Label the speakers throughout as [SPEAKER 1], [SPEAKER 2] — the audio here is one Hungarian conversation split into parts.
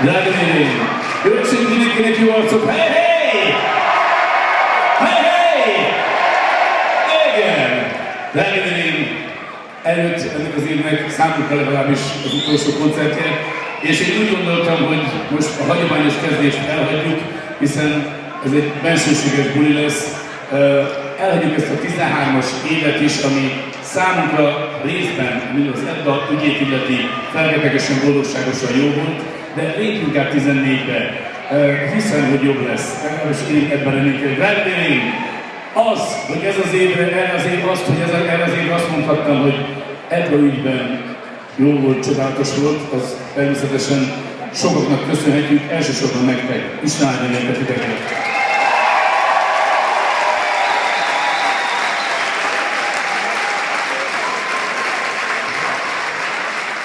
[SPEAKER 1] Legyenénk! Őkség mindenkinek jó arcot! Hey, hey! Hey, hey! Igen! Legyenénk! Előtt ennek az évnek számunkra legalábbis az utolsó koncertje, és én úgy gondoltam, hogy most a hagyományos kezdést elhagyjuk, hiszen ez egy bensőséges buli lesz. Elhagyjuk ezt a 13-as évet is, ami számunkra részben, mint az Edda ügyét illeti, felvetegesen boldogságosan jó volt, de lépjünk át 14-be. Hiszem, hogy jobb lesz. Legalábbis én ebben reménykedem. Remélem az, hogy ez az évre, erre az évre azt mondhattam, hogy Edda ügyben jó volt, csodálatos volt, az természetesen sokaknak köszönhetjük, elsősorban nektek. Isten áldja nektek titeket.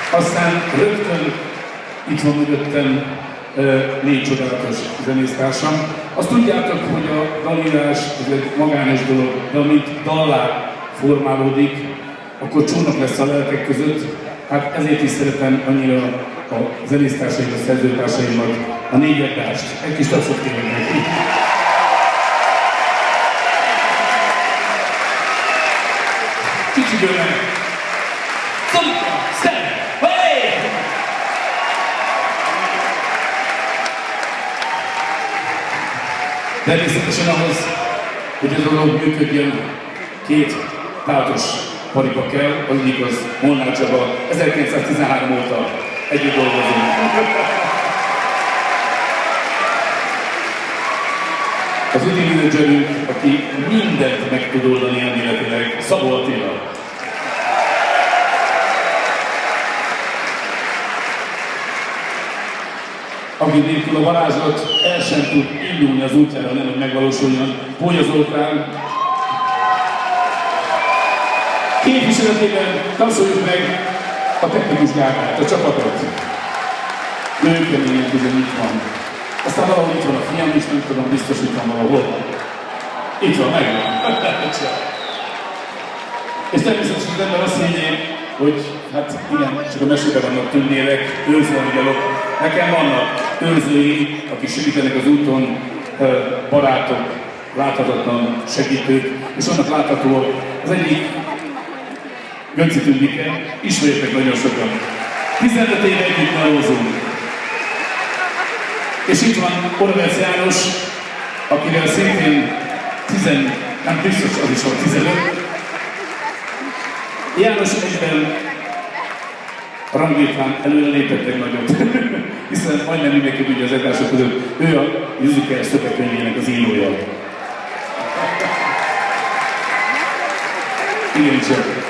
[SPEAKER 1] Aztán rögtön itt van mögöttem 4 csodálatos zenésztársam. Azt tudjátok, hogy a dalírás ez egy magányos dolog, de amint dallá formálódik, akkor csónak lesz a lelkek között. Hát ezért is szeretem annyira a zenésztársaim, a szerzőtársaimat, a 4 Eddást. Egy kis tapsot kérek neki. Kicsit meg! Szolika! Szem! Hey! Természetesen ahhoz, hogy ez a dolog működjön, 2 tátos paripa kell, az egyik az Molnár Csaba, 1913 óta együtt dolgozunk. Az ügyi menedzserünk, aki mindent meg tud oldani elméletileg, Szabó Attila. Aki nélkül a varázslat el sem tud indulni az útjára, nem hogy megvalósuljon. Pólya Zoltán. Képviseletében tapsoljuk meg a technikus gárdát, a csapatot. Nőkeményen bizony itt van. Aztán valahol itt van a fiam is, nem tudom, biztos itt van valahol. Itt van, megvan. És természetesen az ember azt hinnyi, hogy hát igen, csak a mesében vannak tündérek, őrzőangyalok. Nekem vannak őrzői, akik segítenek az úton, barátok, láthatatlan segítők, és vannak láthatóak. Az egyik Gönci Tündike, ismerjétek nagyon sokan. 15 éve együtt melózunk. És itt van Orvesz János, akivel szintén nem biztos, az is van 15. János egyben ranglétrán előlépett egy nagyot, hiszen majdnem mindenki tudja az Eddások között, ő a musical szövegkönyvének az írója. Igen, csak.